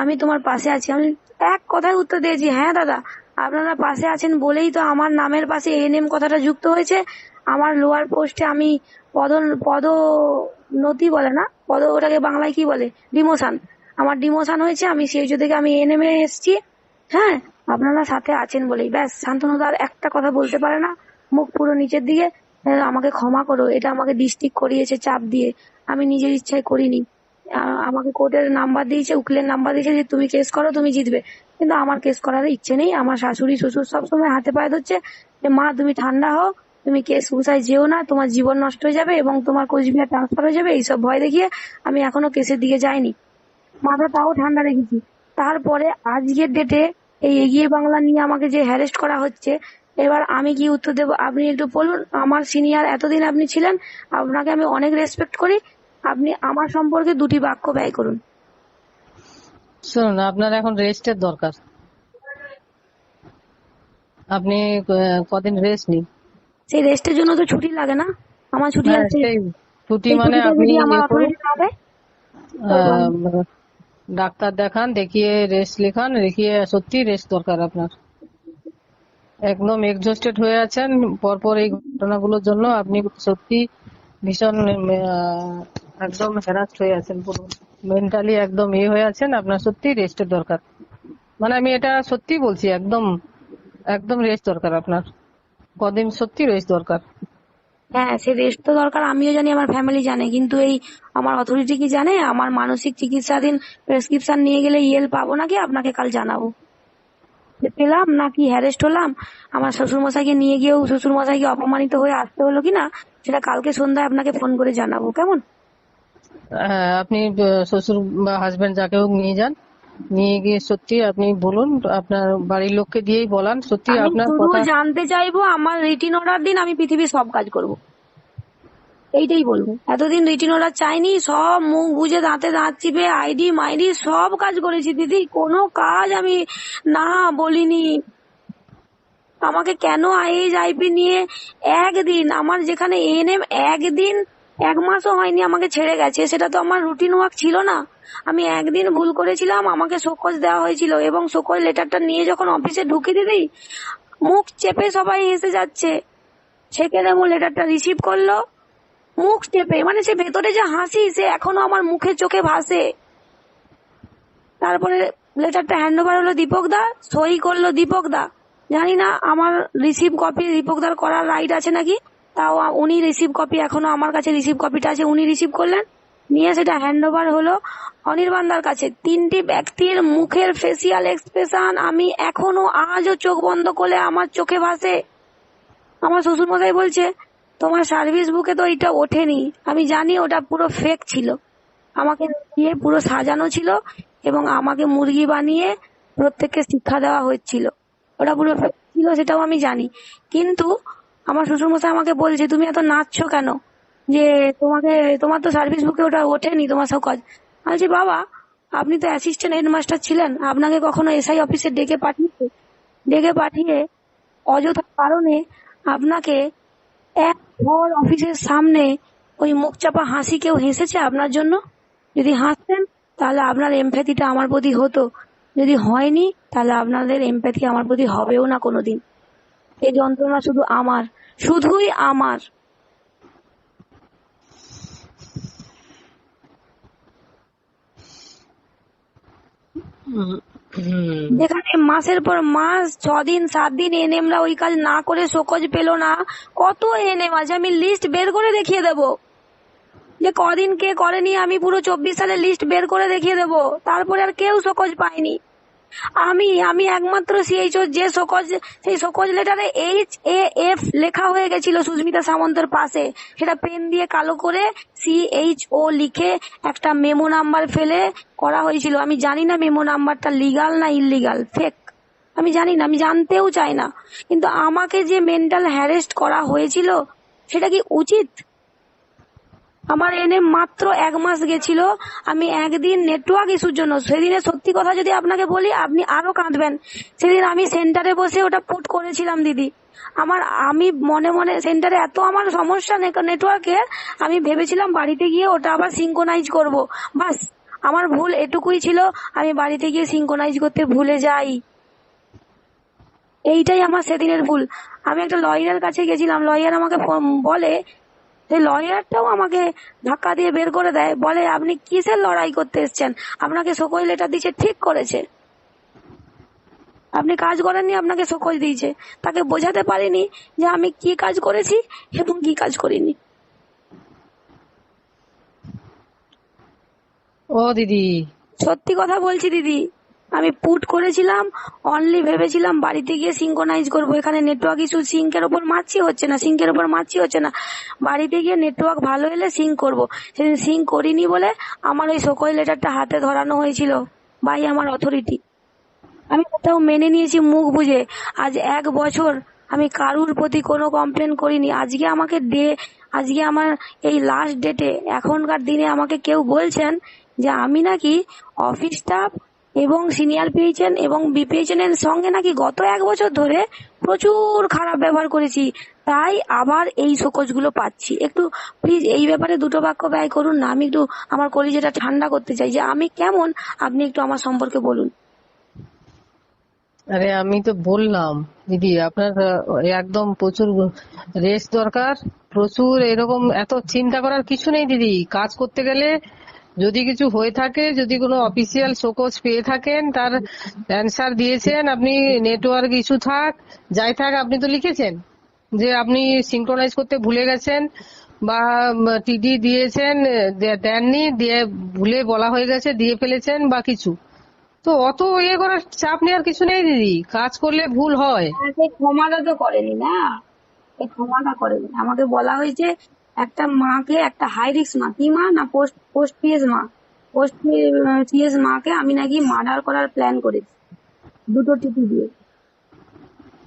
আমি তোমার পাশে আছি। আমি এক কথায় উত্তর দিয়েছি, হ্যাঁ দাদা আপনারা পাশে আছেন বলেই তো আমার নামের পাশে এএনএম কথাটা যুক্ত হয়েছে। আমার লোয়ার পোস্টে আমি পদোন্নতি বলে না, ওটাকে বাংলায় কি বলে, ডিমোশন, আমার ডিমোশন হয়েছে, আমি সেই থেকে আমি এএনএম এ এসেছি। হ্যাঁ, আপনারা সাথে আছেন বলেই ব্যাস। শান্তনুদা আর একটা কথা বলতে পারে না, মুখ পুরো নিচের দিকে। আমাকে ক্ষমা করো, এটা আমাকে ডিস্ট্রিক্ট করিয়েছে চাপ দিয়ে, আমি নিজের ইচ্ছায় করিনি। আমাকে কোর্টের নাম্বার দিয়েছে, উকিলের নাম্বার দিয়েছে যে তুমি কেস করো তুমি জিতবে, কিন্তু আমার কেস করার ইচ্ছে নেই। আমার শাশুড়ি শ্বশুর সবসময় হাতে পায়ে ধরছে যে মা তুমি ঠান্ডা হও, তুমি কেস সুসাইড যেও না, তোমার জীবন নষ্ট হয়ে যাবে এবং তোমার কোচবিহার ট্রান্সফার হয়ে যাবে, এইসব ভয় দেখিয়ে আমি এখনো কেসের দিকে যাইনি, মাথাটাও ঠান্ডা রেখেছি। তারপরে আজকের ডেটে এই এগিয়ে বাংলা নিয়ে আমাকে যে হ্যারেস্ট করা হচ্ছে, এবার আমি কি উত্তর দেবো আপনি একটু বলুন। আমার সিনিয়র এতদিন আপনি ছিলেন, আপনাকে আমি অনেক রেসপেক্ট করি, আপনি আমার সম্পর্কে দুটি বাক্য ব্যয় করুন। শুনুন, আপনার এখন রেস্টের দরকার। আপনি কদিন রেস্ট নিন। সেই রেস্টের জন্য তো ছুটি লাগে না, আমার ছুটি হ্যাঁ, আছে, সেই ছুটি সেই মানে ছুটিটা আপনি যদি আমার ইয়ে করুন, অথরিটি না দেয় তো ডাক্তার দেখান, দেখিয়ে রেস্ট লেখান, দেখিয়ে সত্যি রেস্ট দরকার আপনার। একদম এক্সহস্টেড হয়ে আছেন পরপর এই ঘটনাগুলোর জন্য। আপনি সত্যি ভীষণ একদম হ্যারাস্ট হয়ে আছেন, পুরো মেন্টালি একদম হয়ে আছেন। আপনার সত্যি রেস্টের দরকার, মানে আমি এটা সত্যি বলছি, একদম একদম রেস্ট দরকার আপনার। কদিন সত্যি রেস্ট দরকার। হ্যাঁ, সে রেস্ট তো দরকার, আমিও জানি, আমার ফ্যামিলি জানে, কিন্তু এই আমার অথরিটি কি জানে আমার মানসিক চিকিৎসাধীন প্রেসক্রিপশন নিয়ে গেলে ইএল পাবো নাকি আপনাকে কাল জানাবো যে পেলাম নাকি হ্যারেস্ট হলাম। আমার শ্বশুরমশাইকে নিয়ে গিয়েও শ্বশুরমশাইকে অপমানিত হয়ে আসতে হলো কিনা সেটা কালকে সন্ধ্যায় আপনাকে ফোন করে জানাবো, কেমন? হ্যাঁ, আপনি শ্বশুর বা হাজবেন্ড যাকেও নিয়ে যান, নিয়ে গিয়ে সত্যি আপনি বলুন, আপনার বাড়ির লোককে দিয়েই বলান সত্যি আমি আপনার শুধু কথা। জানতে চাইবো আমার রিটিন অর্ডার দিন, আমি পৃথিবীর সব কাজ করব, এইটাই বলবো। এতদিন রিটিন অর্ডার চাইনি, সব মুখ বুজে দাঁতে দাঁত চিপে আইডি মাইডি সব কাজ করেছি দিদি, কোনো কাজ আমি না বলিনি। আমাকে কেন আইএইচআইপি নিয়ে একদিন, আমার যেখানে এএনএম একদিন 1 মাসও হয়নি আমাকে ছেড়ে গেছে, সেটা তো আমার রুটিন ওয়ার্ক ছিল না। আমি একদিন ভুল করেছিলাম, আমাকে শোকজ দেওয়া হয়েছিল এবং শোকজ লেটারটা নিয়ে যখন অফিসে ঢুকে দিদি, মুখ চেপে সবাই হেসে যাচ্ছে। সেখানে আমার লেটারটা রিসিভ করলো, মুখ চেপে, মানে সে ভেতরে যে হাসি সে এখনো আমার মুখে চোখে ভাসে। তারপরে লেটারটা হ্যান্ড ওভার হলো দীপক দা, সই করলো দীপক দা। জানি না আমার রিসিভ কপি দীপক দার করার রাইট আছে নাকি, তাও উনি রিসিভ কপি, এখনো আমার কাছে রিসিভ কপিটা আছে, উনি রিসিভ করলেন, নিয়ে সেটা হ্যান্ড ওভার হলো অনির্বাণদার কাছে। 3টি ব্যক্তির মুখের ফেসিয়াল এক্সপ্রেশন আমি এখনো আজও চোখ বন্ধ করলে আমার চোখে ভাসে। আমার শ্বশুরমশাই বলছে তোমার সার্ভিস বুকে তো এটা ওঠেনি, আমি জানি ওটা পুরো ফেক ছিল, আমাকে দিয়ে পুরো সাজানো ছিল এবং আমাকে মুরগি বানিয়ে প্রত্যেককে শিক্ষা দেওয়া হচ্ছিল, ওটা পুরো fake ছিল, সেটাও আমি জানি। কিন্তু আমার শ্বশুরমশাই আমাকে বলছে তুমি এত নাচছো কেন, যে তোমার তো সার্ভিস বুকে ওটা ওঠেনি তোমার সব কাজ। আমি বলছি বাবা আপনি তো অ্যাসিস্ট্যান্ট হেডমাস্টার ছিলেন, আপনাকে কখনো এসআই অফিসে ডেকে পাঠিয়েছে? ডেকে পাঠিয়ে অযথা কারণে আপনাকে এক ঘর অফিসের সামনে ওই মুখ চাপা হাসি কেউ হেসেছে আপনার জন্য? যদি হাসতেন তাহলে আপনার এমপ্যাথিটা আমার প্রতি হতো, যদি হয়নি তাহলে আপনাদের এমপ্যাথি আমার প্রতি হবেও না কোনোদিন। এই যন্ত্রণা শুধু আমার, শুধুই আমার। হুম, যেখানে মাসের পর মাস 6 দিন 7 দিন এনএমরা ওই কাজ না করে শোকজ পেল না, কত এনএম আছে আমি লিস্ট বের করে দেখিয়ে দেবো, যে কদিন কে করেনি আমি পুরো 24 সালের লিস্ট বের করে দেখিয়ে দেবো। তারপরে আর কেউ শোকজ পায়নি, আমি আমি একমাত্র সিএইচও যে শোকজ, সেই শোকজ লেটারে HAF লেখা হয়ে গেছিল সুস্মিতা সামন্তের পাশে, সেটা পেন দিয়ে কালো করে CHO লিখে একটা মেমো নাম্বার ফেলে করা হয়েছিল। আমি জানি না মেমো নাম্বারটা লিগাল না ইললিগাল, ফেক, আমি জানি না, আমি জানতেও চাই না, কিন্তু আমাকে যে মেন্টাল হ্যারেস্ট করা হয়েছিল সেটা কি উচিত? আমার এনে মাত্র 1 মাস গেছিল, আমি একদিন নেটওয়ার্ক ইস্যুর জন্য, সেদিনে সত্যি কথা যদি আপনাকে বলি আপনি আরো কাঁদবেন, সেদিন আমি সেন্টারে বসে ওটা পুট করেছিলাম দিদি। আমি মনে মনে সেন্টারে এত আমার সমস্যা নেটওয়ার্কের, আমি ভেবেছিলাম বাড়িতে গিয়ে ওটা আবার সিঙ্কোনাইজ করব, বাস আমার ভুল এটুকুই ছিল, আমি বাড়িতে গিয়ে সিঙ্কোনাইজ করতে ভুলে যাই, এইটাই আমার সেদিনের ভুল। আমি একটা লয়ারের কাছে গেছিলাম, লয়ার আমাকে বলে, সেই লয়ারটাও আমাকে ধাক্কা দিয়ে বের করে দেয়, বলে আপনি কিসের লড়াই করতে এসছেন, আপনাকে শোকজ লেটার দিয়েছে, ঠিক করেছে, আপনি কাজ করেননি আপনাকে শোকজ দিয়েছে। তাকে বোঝাতে পারিনি যে আমি কি কাজ করেছি এবং কি কাজ করিনি। ও দিদি, সত্যি কথা বলছি দিদি, আমি পুট করেছিলাম, অনলি ভেবেছিলাম বাড়িতে গিয়ে সিঙ্ক্রোনাইজ করবো। এখানে নেটওয়ার্ক ইস্যু, সিঙ্কের ওপর মারছি হচ্ছে না, সিঙ্কের ওপর মারছি হচ্ছে না। বাড়িতে গিয়ে নেটওয়ার্ক ভালো এলে সিঙ্ক করবো। সেদিন সিঙ্ক করিনি বলে আমার ওই সকই লেটারটা হাতে ধরানো হয়েছিল বাই আমার অথরিটি। আমি কোথাও মেনে নিয়েছি মুখ বুঝে। আজ 1 বছর আমি কারুর প্রতি কোনো কমপ্লেন করিনি। আজকে আমার এই লাস্ট ডেটে, এখনকার দিনে আমাকে কেউ বলছেন যে আমি নাকি অফিস স্টাফ এবং সিনিয়র পিএইচএন এবং বিপিএইচএন এর সঙ্গে নাকি গত 1 বছর ধরে প্রচুর খারাপ ব্যবহার করেছি, তাই আবার এই শোকজগুলো পাচ্ছি। একটু প্লিজ এই ব্যাপারে 2টো বাক্য ব্যয় করুন না। আমি একটু আমার কলিজাটা ঠান্ডা করতে চাই যে আমি কেমন, আপনি একটু আমার সম্পর্কে বলুন। আরে আমি তো বললাম দিদি, আপনার একদম প্রচুর রেস্ট দরকার, প্রচুর। এরকম এত চিন্তা করার কিছু নেই দিদি। কাজ করতে গেলে যদি কিছু হয়ে থাকে, যদি কোনো অফিসিয়াল শোকজ পেয়ে থাকেন, তার অ্যান্সার দিয়েছেন আপনি। নেটওয়ার্ক ইস্যু থাক যাই থাক, আপনি তো লিখেছেন যে আপনি সিঙ্ক্রোনাইজ করতে ভুলে গেছেন বা টিডি দিয়েছেন, দেননি, দিয়ে ভুলে বলা হয়ে গেছে, দিয়ে ফেলেছেন বা কিছু। তো অত ইয়ে করার চাপ নেওয়ার কিছু নেই দিদি। কাজ করলে ভুল হয়। সেই ক্ষমাটা তো করেনি না, এই ক্ষমাটা করেনি। আমাকে বলা হয়েছে একটা মাকে, একটা হাই রিস্ক মা, কি মা না পোস্ট পিএস মা, পোস্ট পিএস মাকে আমি নাকি মার্ডার করার প্ল্যান করেছি 2টো টিপি দিয়ে।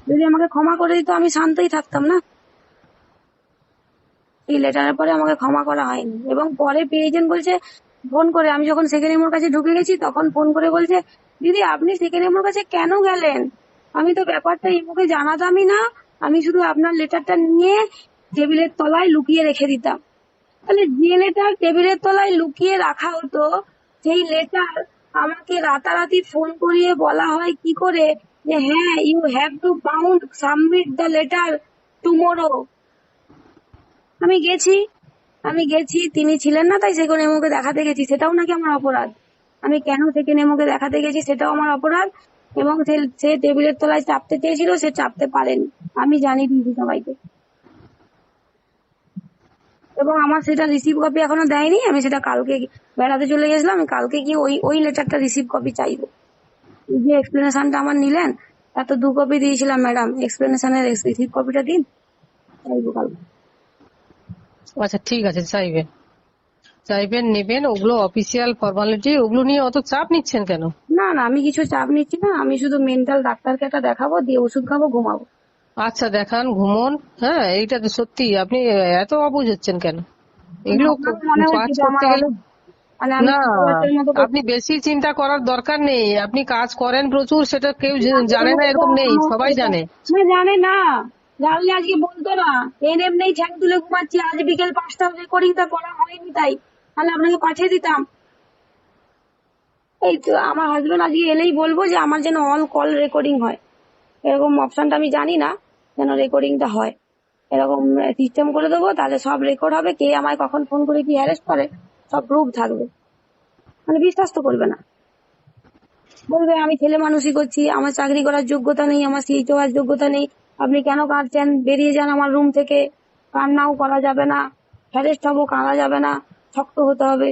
যদি আমাকে ক্ষমা করে দিত আমি শান্তই থাকতাম না। এই লেটারের পরে আমাকে ক্ষমা করা হয়নি। এবং পরে পেয়েছেন বলছে ফোন করে, আমি যখন সেকেন্ড এমোর কাছে ঢুকে গেছি তখন ফোন করে বলছে, দিদি আপনি সেকেন্ড এমোর কাছে কেন গেলেন? আমি তো ব্যাপারটা ইমোকে জানাতামই না, আমি শুধু আপনার লেটারটা নিয়ে টেবিলের তলায় লুকিয়ে রেখে দিতাম। তাহলে যে লেটার টেবিলের তলায় লুকিয়ে রাখা হতো, সেই লেটার আমাকে রাতারাতি ফোন করিয়ে বলা হয় কি করে যে হ্যাঁ you have to bound submit the letter tomorrow. আমি গেছি, তিনি ছিলেন না তাই সেকেন্ড এমোকে দেখাতে গেছি, সেটাও নাকি আমার অপরাধ। আমি কেন সেকেন্ড এমোকে দেখাতে গেছি সেটাও আমার অপরাধ। এবং সে টেবিলের তলায় চাপতে চেয়েছিল, সে চাপতে পারেনি, আমি জানিয়ে দিয়েছি সবাইকে। এবং আমার সেটা রিসিভ কপি এখনো দেয়নি। আমি সেটা কালকে বেড়াতে চলে গেছিলাম, আমি কালকে গিয়ে ওই লেটারটা রিসিভ কপি চাইবো। এই যে এক্সপ্লেনেশনটা আমার নিলেন, তার তো 2 কপি দিয়েছিলাম ম্যাডাম, এক্সপ্লেনেশনের রিসিভ কপিটা দিন, চাইবো কালকে। আচ্ছা ঠিক আছে, চাইবেন চাইবেন নেবেন, ওগুলো অফিসিয়াল ফর্মালিটি, ওগুলো নিয়ে অত চাপ নিচ্ছেন কেন? না না, আমি কিছু চাপ নিচ্ছি না। আমি শুধু মেন্টাল ডাক্তারকে একটা দেখাবো, দিয়ে ওষুধ খাবো, ঘুমাবো। আচ্ছা দেখান, ঘুমোন। হ্যাঁ, এইটা তো সত্যি। আপনি এত অবুঝ হচ্ছেন কেন? এগুলো আমার মনে হচ্ছে কাজ যে করতে গেলে মানে আমি না, 2 বছরের মতো করছি। আপনি বেশি চিন্তা করার দরকার নেই। আপনি কাজ করেন প্রচুর, সেটা কেউ জানে না এরকম নেই, সবাই জানে। না জানে না, জানলে আজকে বলতো না। এনএম নেই, ঠ্যাং তুলে ঘুমাচ্ছি, আজ বিকেল 5টা রেকর্ডিংটা করা হয়নি তাই, তাহলে আপনাকে পাঠিয়ে দিতাম। এই তো আমার হাজবেন্ড আজকে এলেই বলবো যে আমার যেন অল কল রেকর্ডিং হয়, এরকম অপশনটা আমি জানি না, যেন রেকর্ডিংটা হয় এরকম সিস্টেম করে দেবো। তাহলে সব রেকর্ড হবে, কে আমায় কখন ফোন করে কি হ্যারেস্ট করে সব প্রুফ থাকবে। মানে বিশ্বাস তো করবে না, বলবে আমি ছেলে মানুষই করছি, আমার চাকরি করার যোগ্যতা নেই, আমার সিট হওয়ার যোগ্যতা নেই, আপনি কেন কাঁদছেন, বেরিয়ে যান আমার রুম থেকে। কান্নাও করা যাবে না, হ্যারেস্ট হবো, কাঁদা যাবে না, শক্ত হতে হবে।